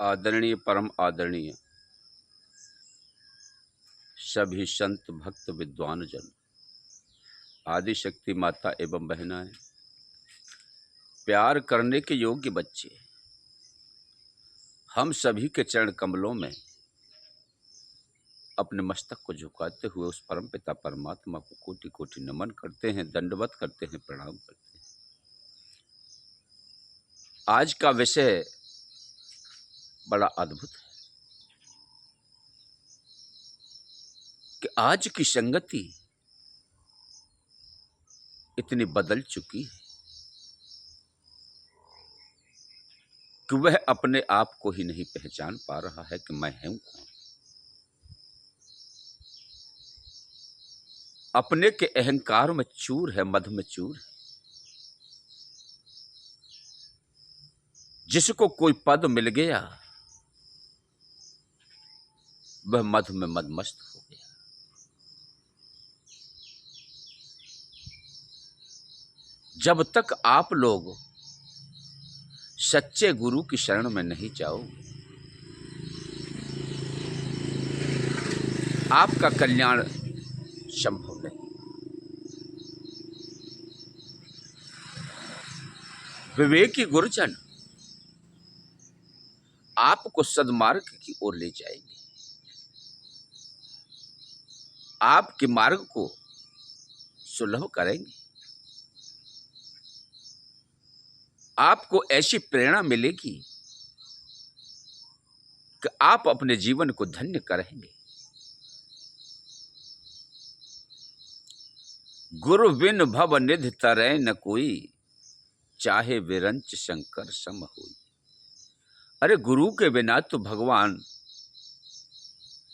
आदरणीय परम आदरणीय सभी संत भक्त विद्वान जन, आदि शक्ति माता एवं बहनाएं, प्यार करने के योग्य बच्चे, हम सभी के चरण कमलों में अपने मस्तक को झुकाते हुए उस परम पिता परमात्मा को कोटि कोटि नमन करते हैं, दंडवत करते हैं, प्रणाम करते हैं। आज का विषय बड़ा अद्भुत है कि आज की संगति इतनी बदल चुकी है कि वह अपने आप को ही नहीं पहचान पा रहा है कि मैं हूं कौन। अपने के अहंकार में चूर है, मध में चूर है। जिसको कोई पद मिल गया वह मध में मदमस्त हो गया। जब तक आप लोग सच्चे गुरु की शरण में नहीं जाओगे, आपका कल्याण संभव नहीं। विवेकी गुरुजन आपको सद्मार्ग की ओर ले जाएंगे, आपके मार्ग को सुलभ करेंगे। आपको ऐसी प्रेरणा मिलेगी कि आप अपने जीवन को धन्य करेंगे। गुरु बिन भव निधि तरय न कोई, चाहे विरंच शंकर सम होई। अरे गुरु के बिना तो भगवान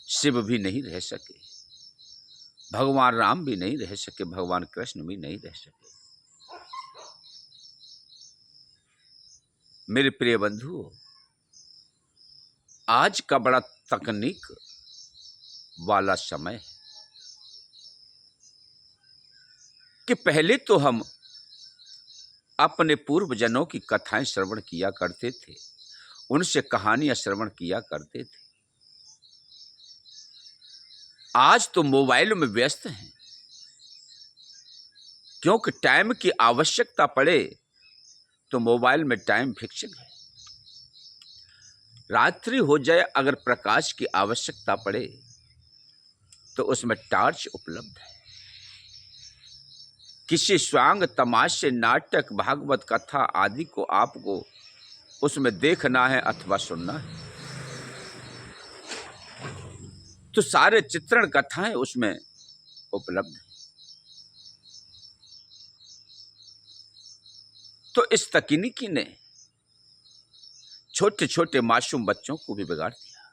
शिव भी नहीं रह सके, भगवान राम भी नहीं रह सके, भगवान कृष्ण भी नहीं रह सके। मेरे प्रिय बंधुओं, आज का बड़ा तकनीक वाला समय है कि पहले तो हम अपने पूर्वजनों की कथाएं श्रवण किया करते थे, उनसे कहानियां श्रवण किया करते थे। आज तो मोबाइल में व्यस्त हैं, क्योंकि टाइम की आवश्यकता पड़े तो मोबाइल में टाइम फिक्सिंग है। रात्रि हो जाए, अगर प्रकाश की आवश्यकता पड़े तो उसमें टार्च उपलब्ध है। किसी स्वांग, तमाशे, नाटक, भागवत कथा आदि को आपको उसमें देखना है अथवा सुनना है तो सारे चित्रण कथाएं उसमें उपलब्ध है। तो इस तकनीकी ने छोटे छोटे मासूम बच्चों को भी बिगाड़ दिया।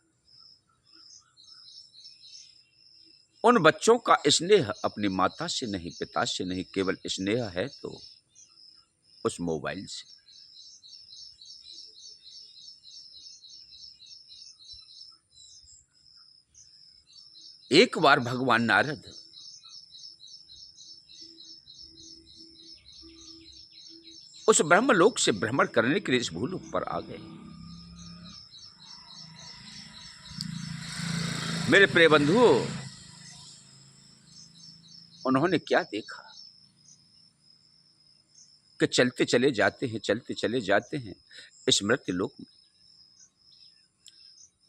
उन बच्चों का स्नेह अपनी माता से नहीं, पिता से नहीं, केवल स्नेह है तो उस मोबाइल से। एक बार भगवान नारद उस ब्रह्मलोक से भ्रमण करने के लिए इस भूलोक पर आ गए। मेरे प्रिय बंधुओं, उन्होंने क्या देखा कि चलते चले जाते हैं, चलते चले जाते हैं इस मृत्यु लोक में।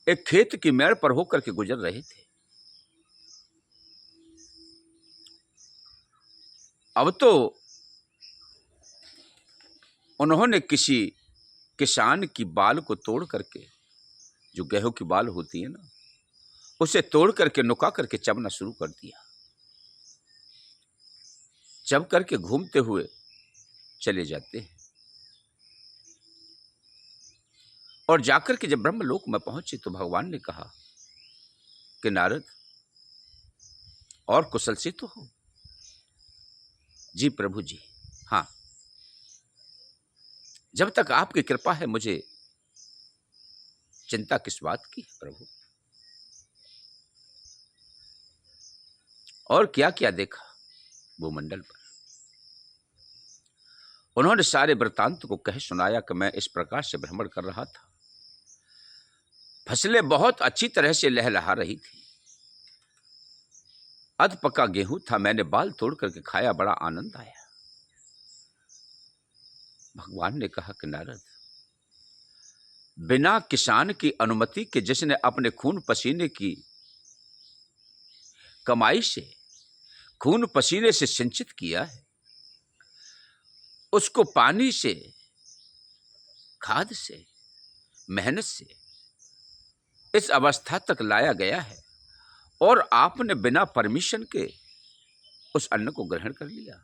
एक खेत की मेड़ पर होकर के गुजर रहे थे। अब तो उन्होंने किसी किसान की बाल को तोड़ करके, जो गेहूं की बाल होती है ना, उसे तोड़ करके नुका करके चबना शुरू कर दिया। चब करके घूमते हुए चले जाते हैं और जाकर के जब ब्रह्मलोक में पहुंचे तो भगवान ने कहा कि नारद, और कुशल से तो हो? जी प्रभु जी, हाँ, जब तक आपकी कृपा है मुझे चिंता किस बात की है प्रभु। और क्या क्या देखा भूमंडल पर? उन्होंने सारे वृतांत को कह सुनाया कि मैं इस प्रकार से भ्रमण कर रहा था फसलें बहुत अच्छी तरह से लहलहा रही थी। अध पका गेहूं था, मैंने बाल तोड़ करके खाया, बड़ा आनंद आया। भगवान ने कहा कि नारद, बिना किसान की अनुमति के जिसने अपने खून पसीने की कमाई से, खून पसीने से सिंचित किया है, उसको पानी से, खाद से, मेहनत से इस अवस्था तक लाया गया है, और आपने बिना परमिशन के उस अन्न को ग्रहण कर लिया।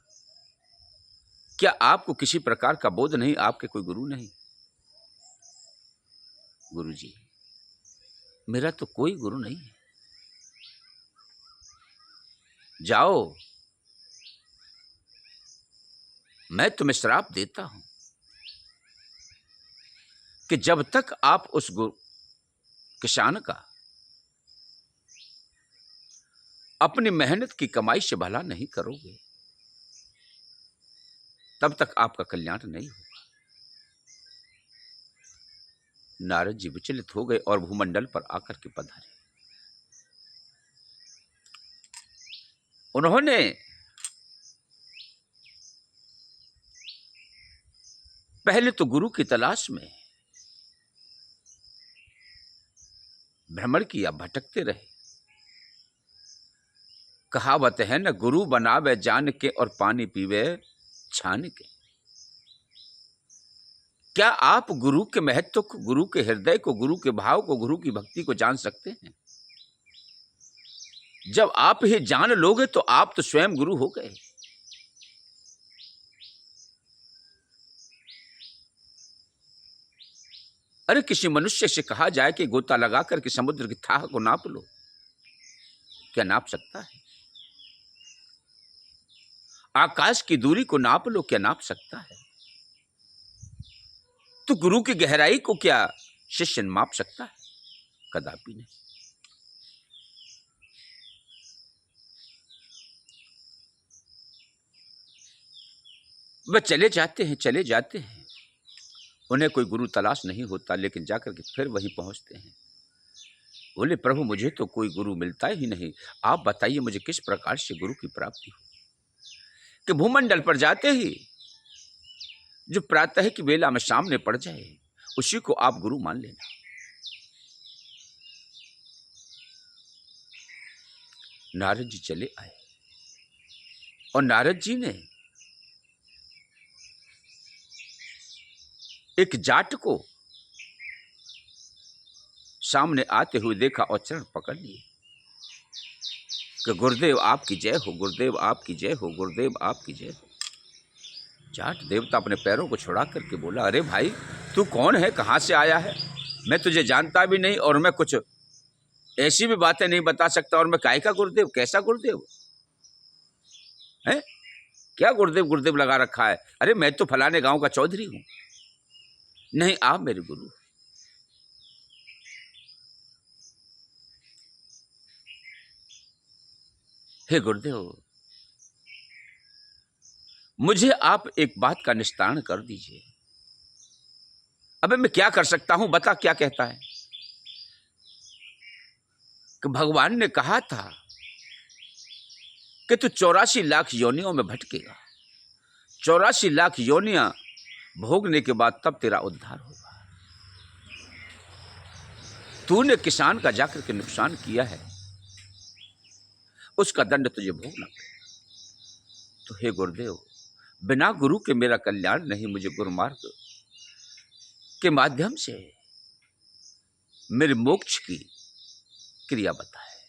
क्या आपको किसी प्रकार का बोध नहीं? आपके कोई गुरु नहीं? गुरु जी, मेरा तो कोई गुरु नहीं है। जाओ, मैं तुम्हें श्राप देता हूं कि जब तक आप उस किसान का अपनी मेहनत की कमाई से भला नहीं करोगे, तब तक आपका कल्याण नहीं होगा। नारद जी विचलित हो गए और भूमंडल पर आकर के पधारे। उन्होंने पहले तो गुरु की तलाश में भ्रमण किया, भटकते रहे। कहावत है न, गुरु बनावे जान के और पानी पीवे छान के। क्या आप गुरु के महत्व को, गुरु के हृदय को, गुरु के भाव को, गुरु की भक्ति को जान सकते हैं? जब आप ही जान लोगे तो आप तो स्वयं गुरु हो गए। अरे किसी मनुष्य से कहा जाए कि गोता लगा करके समुद्र की थाह को नाप लो, क्या नाप सकता है? आकाश की दूरी को नाप लो, क्या नाप सकता है? तो गुरु की गहराई को क्या शिष्य माप सकता है? कदापि नहीं। वह चले जाते हैं, चले जाते हैं, उन्हें कोई गुरु तलाश नहीं होता, लेकिन जाकर के फिर वहीं पहुंचते हैं। बोले, प्रभु मुझे तो कोई गुरु मिलता ही नहीं, आप बताइए मुझे किस प्रकार से गुरु की प्राप्ति हो? कि भूमंडल पर जाते ही जो प्रातः की बेला में सामने पड़ जाए, उसी को आप गुरु मान लेना। नारद जी चले आए और नारद जी ने एक जाट को सामने आते हुए देखा और चरण पकड़ लिए कि गुरुदेव आपकी जय हो, गुरुदेव आपकी जय हो, गुरुदेव आपकी जय हो। जाट देवता अपने पैरों को छुड़ा करके बोला, अरे भाई तू कौन है, कहाँ से आया है? मैं तुझे जानता भी नहीं और मैं कुछ ऐसी भी बातें नहीं बता सकता, और मैं काय का गुरुदेव, कैसा गुरुदेव है? क्या गुरुदेव गुरुदेव लगा रखा है? अरे मैं तो फलाने गांव का चौधरी हूं। नहीं, आप मेरे गुरु। हे गुरुदेव, मुझे आप एक बात का निस्तारण कर दीजिए। अबे मैं क्या कर सकता हूं, बता क्या कहता है? कि भगवान ने कहा था कि तू 84 लाख योनियों में भटकेगा, 84 लाख योनियां भोगने के बाद तब तेरा उद्धार होगा। तूने किसान का जाकर के नुकसान किया है, उसका दंड तुझे भोगना पड़ेगा। तो हे गुरुदेव, बिना गुरु के मेरा कल्याण नहीं, मुझे गुरुमार्ग के माध्यम से मेरे मोक्ष की क्रिया बताए।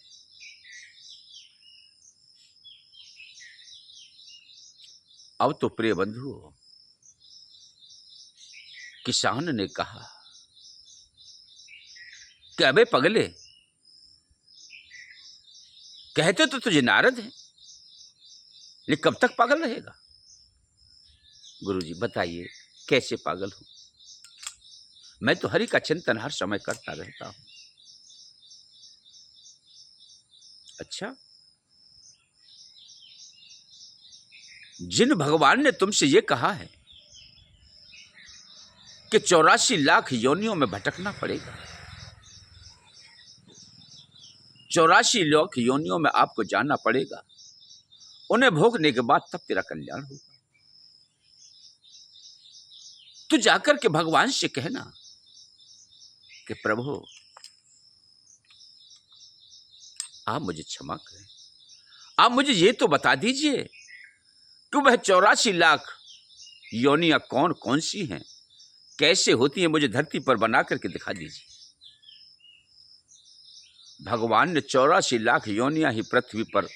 अब तो प्रिय बंधुओं, किसान ने कहा कि अबे पगले, कहते तो तुझे नारद है, लेकिन कब तक पागल रहेगा? गुरुजी बताइए कैसे पागल हूं? मैं तो हरि का चिंतन हर समय करता रहता हूं। अच्छा, जिन भगवान ने तुमसे यह कहा है कि 84 लाख योनियों में भटकना पड़ेगा, 84 लाख योनियों में आपको जाना पड़ेगा। उन्हें भोगने के बाद तब तेरा कल्याण होगा। तू जाकर के भगवान से कहना कि प्रभु आप मुझे क्षमा करें, आप मुझे ये तो बता दीजिए कि वह 84 लाख योनियां कौन कौन सी हैं, कैसे होती हैं, मुझे धरती पर बना करके दिखा दीजिए। भगवान ने 84 लाख योनियां ही पृथ्वी पर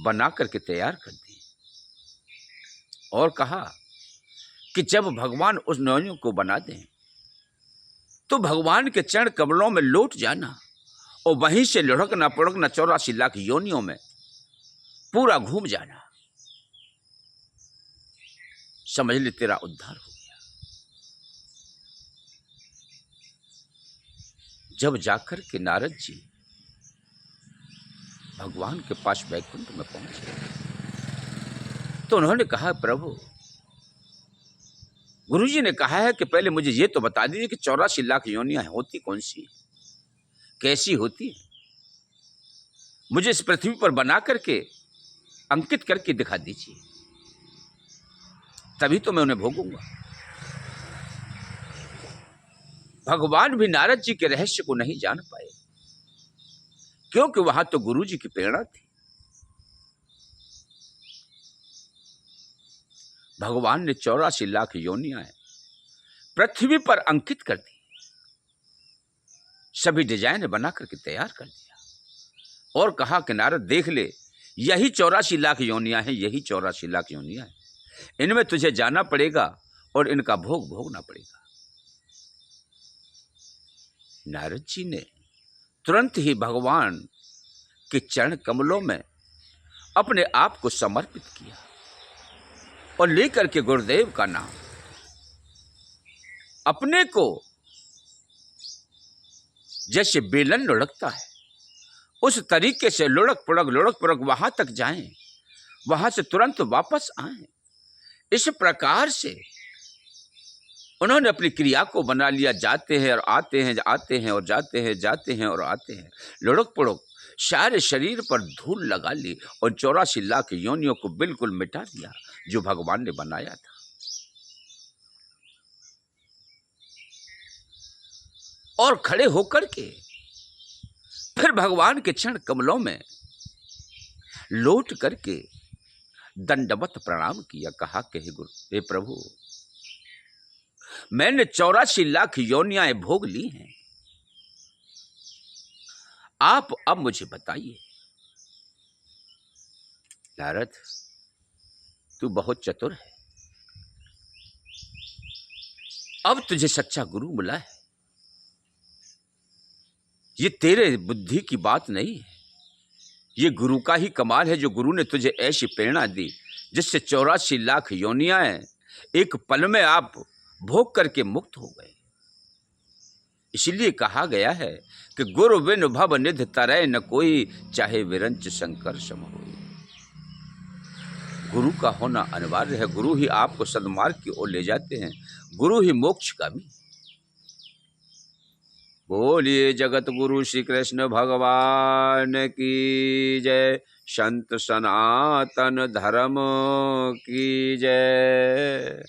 बना करके तैयार कर दी और कहा कि जब भगवान उस योनियों को बना दें तो भगवान के चरण कमलों में लौट जाना और वहीं से लुढ़कना पुढ़कना 84 लाख योनियों में पूरा घूम जाना। समझ ले तेरा उद्धार हो गया। जब जाकर के नारद जी भगवान के पास वैकुंठ में पहुंचे तो उन्होंने कहा प्रभु, गुरुजी ने कहा है कि पहले मुझे ये तो बता दीजिए कि 84 लाख योनियां होती कौन सी है, कैसी होती है, मुझे इस पृथ्वी पर बना करके अंकित करके दिखा दीजिए, तभी तो मैं उन्हें भोगूंगा। भगवान भी नारद जी के रहस्य को नहीं जान पाए क्योंकि वहां तो गुरु जी की प्रेरणा थी। भगवान ने 84 लाख योनियां पृथ्वी पर अंकित कर दी, सभी डिजाइन बना करके तैयार कर दिया और कहा कि नारद देख ले, यही 84 लाख योनियां हैं, यही 84 लाख योनियां हैं, इनमें तुझे जाना पड़ेगा और इनका भोग भोगना पड़ेगा। नारद जी ने तुरंत ही भगवान के चरण कमलों में अपने आप को समर्पित किया और लेकर के गुरुदेव का नाम अपने को जैसे बेलन लुढ़कता है उस तरीके से लुढ़क पुढ़क वहां तक जाएं, वहां से तुरंत वापस आएं। इस प्रकार से उन्होंने अपनी क्रिया को बना लिया। जाते हैं और आते हैं, आते हैं और जाते हैं, जाते हैं और आते हैं, लुढ़क पुढ़क सारे शरीर पर धूल लगा ली और 84 लाख योनियों को बिल्कुल मिटा दिया जो भगवान ने बनाया था। और खड़े होकर के फिर भगवान के चरण कमलों में लौट करके दंडवत प्रणाम किया। कहा कि हे गुरु, हे प्रभु, मैंने 84 लाख योनियां भोग ली हैं, आप अब मुझे बताइए। नारद, तू बहुत चतुर है, अब तुझे सच्चा गुरु मिला है। ये तेरे बुद्धि की बात नहीं है, ये गुरु का ही कमाल है जो गुरु ने तुझे ऐसी प्रेरणा दी जिससे 84 लाख योनियां एक पल में आप भोग करके मुक्त हो गए। इसलिए कहा गया है कि गुरु बिन भव निधि तरय न कोई, चाहे विरंच शंकर सम होई। गुरु का होना अनिवार्य है। गुरु ही आपको सद्मार्ग की ओर ले जाते हैं, गुरु ही मोक्षगामी। बोलिए जगत गुरु श्री कृष्ण भगवान की जय, संत सनातन धर्म की जय।